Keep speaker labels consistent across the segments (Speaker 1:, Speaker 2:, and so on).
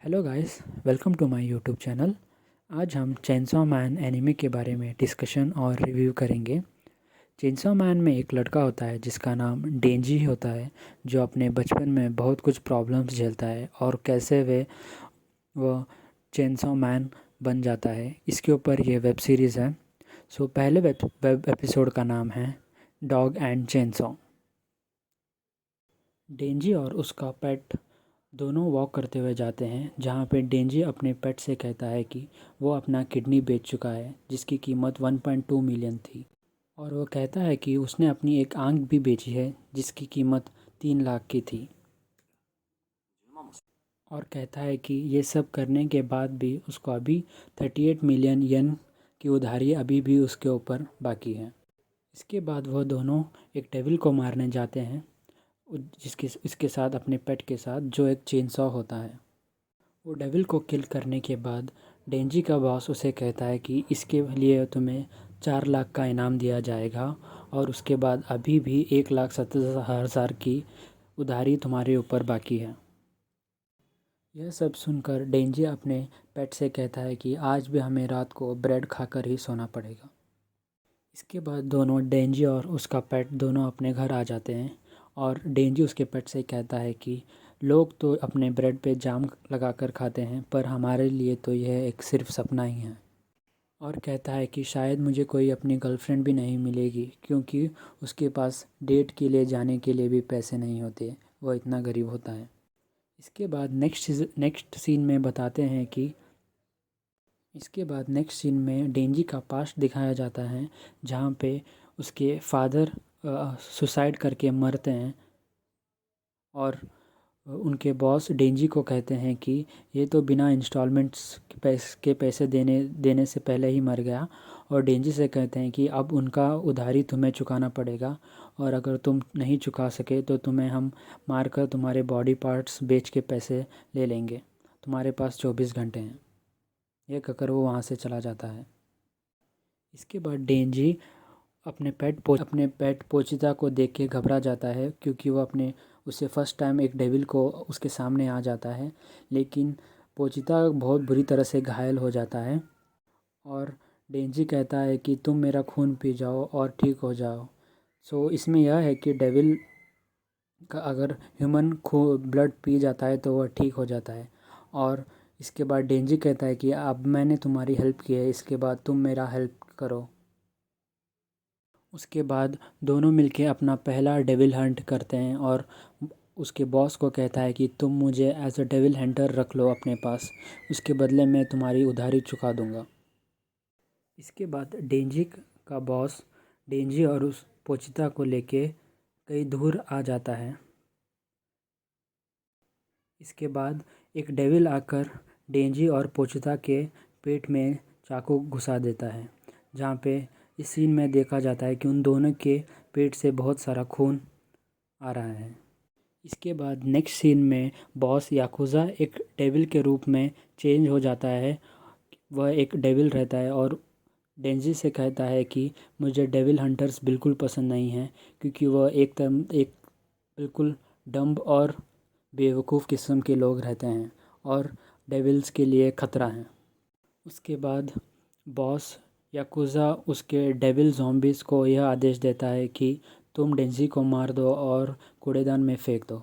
Speaker 1: Hello guys, welcome to my YouTube channel. आज हम chainsaw man anime के बारे में डिस्कशन और रिव्यू करेंगे। चेनसॉ मैन में एक लड़का होता है जिसका नाम डेंजी होता है, जो अपने बचपन में बहुत कुछ प्रॉब्लम्स झेलता है और कैसे वह चेनसॉ मैन बन जाता है, इसके ऊपर ये वेब सीरीज़ है। पहले वेब एपिसोड का नाम है डॉग एंड चेनसॉ। डेंजी और उसका पेट दोनों वॉक करते हुए जाते हैं, जहाँ पे डेंजी अपने पेट से कहता है कि वो अपना किडनी बेच चुका है, जिसकी कीमत 1.2 मिलियन थी। और वो कहता है कि उसने अपनी एक आंख भी बेची है, जिसकी कीमत 3 लाख की थी। और कहता है कि ये सब करने के बाद भी उसको अभी 38 मिलियन येन की उधारी अभी भी उसके ऊपर बाकी है। इसके बाद वह दोनों एक डेविल को मारने जाते हैं, जिसके इसके साथ अपने पेट के साथ, जो एक चेनसॉ होता है। वो डेविल को किल करने के बाद डेंजी का बॉस उसे कहता है कि इसके लिए तुम्हें 4 लाख का इनाम दिया जाएगा, और उसके बाद अभी भी 1,70,000 की उधारी तुम्हारे ऊपर बाकी है। यह सब सुनकर डेंजी अपने पेट से कहता है कि आज भी हमें रात को ब्रेड खाकर ही सोना पड़ेगा। इसके बाद दोनों, डेंजी और उसका पेट, दोनों अपने घर आ जाते हैं। और डेंजी उसके पेट से कहता है कि लोग तो अपने ब्रेड पे जाम लगाकर खाते हैं, पर हमारे लिए तो यह एक सिर्फ सपना ही है। और कहता है कि शायद मुझे कोई अपनी गर्लफ्रेंड भी नहीं मिलेगी, क्योंकि उसके पास डेट के लिए जाने के लिए भी पैसे नहीं होते, वह इतना गरीब होता है। इसके बाद नेक्स्ट सीन में बताते हैं कि इसके बाद नेक्स्ट सीन में डेंजी का पास्ट दिखाया जाता है, जहाँ पे उसके फादर सुसाइड करके मरते हैं। और उनके बॉस डेंजी को कहते हैं कि ये तो बिना इंस्टॉलमेंट्स के पैसे देने देने से पहले ही मर गया। और डेंजी से कहते हैं कि अब उनका उधारी तुम्हें चुकाना पड़ेगा, और अगर तुम नहीं चुका सके तो तुम्हें हम मारकर तुम्हारे बॉडी पार्ट्स बेच के पैसे ले लेंगे, तुम्हारे पास 24 घंटे हैं। यह कहकर वो वहाँ से चला जाता है। इसके बाद डेंजी अपने पेट पोचिता को देख के घबरा जाता है, क्योंकि वो उससे फर्स्ट टाइम एक डेविल को उसके सामने आ जाता है। लेकिन पोचिता बहुत बुरी तरह से घायल हो जाता है, और डेंजी कहता है कि तुम मेरा खून पी जाओ और ठीक हो जाओ। इसमें यह है कि डेविल का अगर ह्यूमन ब्लड पी जाता है तो वह ठीक हो जाता है। और इसके बाद डेंजी कहता है कि अब मैंने तुम्हारी हेल्प की है, इसके बाद तुम मेरा हेल्प करो। उसके बाद दोनों मिलके अपना पहला डेविल हंट करते हैं, और उसके बॉस को कहता है कि तुम मुझे एज अ डेविल हंटर रख लो अपने पास, उसके बदले मैं तुम्हारी उधारी चुका दूंगा। इसके बाद डेंजी का बॉस डेंजी और उस पोचिता को लेके कहीं दूर आ जाता है। इसके बाद एक डेविल आकर डेंजी और पोचिता के पेट में चाकू घुसा देता है, जहाँ पे इस सीन में देखा जाता है कि उन दोनों के पेट से बहुत सारा खून आ रहा है। इसके बाद नेक्स्ट सीन में बॉस याकुज़ा एक डेविल के रूप में चेंज हो जाता है। वह एक डेविल रहता है और डेंजी से कहता है कि मुझे डेविल हंटर्स बिल्कुल पसंद नहीं हैं, क्योंकि वह एक बिल्कुल डम्ब और बेवकूफ़ किस्म के लोग रहते हैं और डेविल्स के लिए ख़तरा हैं। उसके बाद बॉस याकुज़ा उसके डेविल ज़ॉम्बीज़ को यह आदेश देता है कि तुम डेंजी को मार दो और कूड़ेदान में फेंक दो।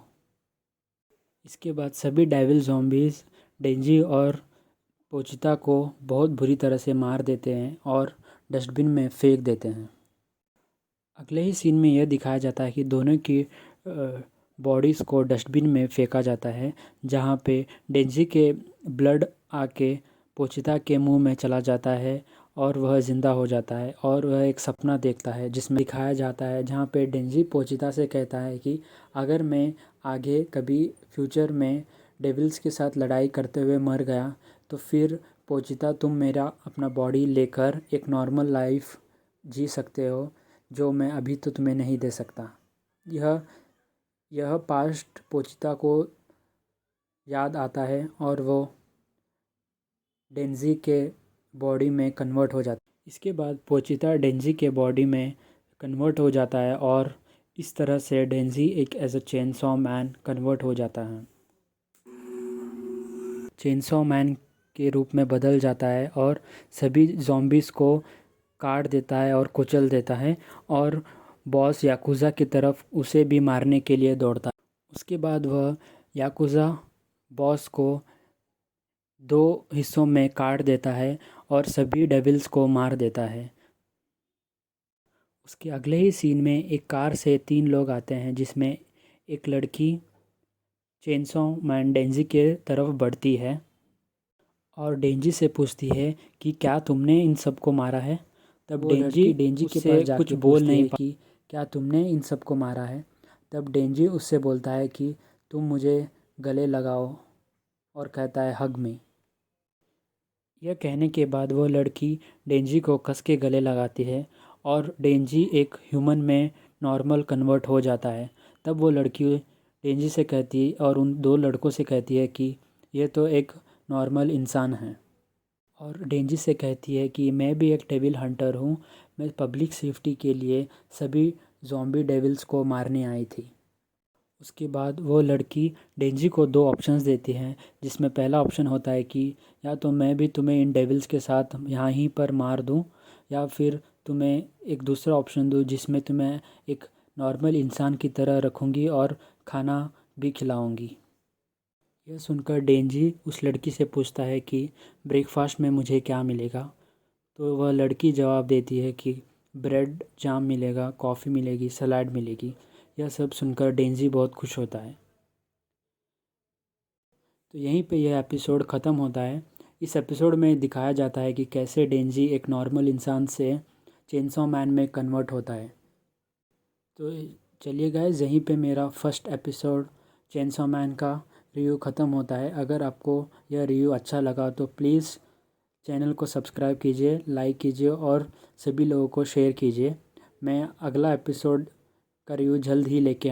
Speaker 1: इसके बाद सभी डेविल ज़ॉम्बीज़ डेंजी और पोचिता को बहुत बुरी तरह से मार देते हैं और डस्टबिन में फेंक देते हैं। अगले ही सीन में यह दिखाया जाता है कि दोनों की बॉडीज़ को डस्टबिन में फेंका जाता है, जहाँ पे डेंजी के ब्लड आके पोचिता के मुंह में चला जाता है और वह ज़िंदा हो जाता है। और वह एक सपना देखता है जिसमें दिखाया जाता है, जहाँ पे डेंजी पोचिता से कहता है कि अगर मैं आगे कभी फ्यूचर में डेविल्स के साथ लड़ाई करते हुए मर गया, तो फिर पोचिता तुम मेरा अपना बॉडी लेकर एक नॉर्मल लाइफ जी सकते हो, जो मैं अभी तो तुम्हें नहीं दे सकता। यह पास्ट पोचिता को याद आता है और वो डेंजी के बॉडी में कन्वर्ट हो जाता है। इसके बाद पोचिता डेंजी के बॉडी में कन्वर्ट हो जाता है, और इस तरह से डेंजी एक as a chainsaw man convert हो जाता है। चेनसॉ मैन के रूप में बदल जाता है और सभी ज़ॉम्बीज़ को काट देता है और कुचल देता है और बॉस याकुज़ा की तरफ उसे भी मारने के लिए दौड़ता है। उसके बाद वह याकुज़ा बॉस को 2 हिस्सों में काट देता है और सभी डेविल्स को मार देता है। उसके अगले ही सीन में एक कार से 3 लोग आते हैं, जिसमें एक लड़की चेनसॉ मैन डेंजी के तरफ बढ़ती है और डेंजी से पूछती है कि क्या तुमने इन सबको मारा है। तब डेंजी के पास जाके कुछ बोल नहीं कि क्या तुमने इन सबको मारा है। तब डेंजी उससे बोलता है कि तुम मुझे गले लगाओ और कहता है हग मी। यह कहने के बाद वो लड़की डेंजी को कस के गले लगाती है और डेंजी एक ह्यूमन में नॉर्मल कन्वर्ट हो जाता है। तब वो लड़की डेंजी से कहती और उन 2 लड़कों से कहती है कि यह तो एक नॉर्मल इंसान है और डेंजी से कहती है कि मैं भी एक डेविल हंटर हूँ, मैं पब्लिक सेफ्टी के लिए सभी ज़ॉम्बी डेविल्स को मारने आई थी। उसके बाद वो लड़की डेंजी को 2 ऑप्शंस देती हैं, जिसमें पहला ऑप्शन होता है कि या तो मैं भी तुम्हें इन डेविल्स के साथ यहाँ ही पर मार दूँ या फिर तुम्हें एक दूसरा ऑप्शन दूँ जिसमें तुम्हें एक नॉर्मल इंसान की तरह रखूँगी और खाना भी खिलाऊँगी। यह सुनकर डेंजी उस लड़की से पूछता है कि ब्रेकफास्ट में मुझे क्या मिलेगा। तो वह लड़की जवाब देती है कि ब्रेड जाम मिलेगा, कॉफ़ी मिलेगी, सलाद मिलेगी। यह सब सुनकर डेंजी बहुत खुश होता है। तो यहीं पे यह एपिसोड ख़त्म होता है। इस एपिसोड में दिखाया जाता है कि कैसे डेंजी एक नॉर्मल इंसान से चेनसॉ मैन में कन्वर्ट होता है। तो चलिए गाइस, यहीं पे मेरा फर्स्ट एपिसोड चेनसॉ मैन का रिव्यू ख़त्म होता है। अगर आपको यह रिव्यू अच्छा लगा तो प्लीज़ चैनल को सब्सक्राइब कीजिए, लाइक कीजिए और सभी लोगों को शेयर कीजिए। मैं अगला एपिसोड का रिव्यू जल्द ही लेके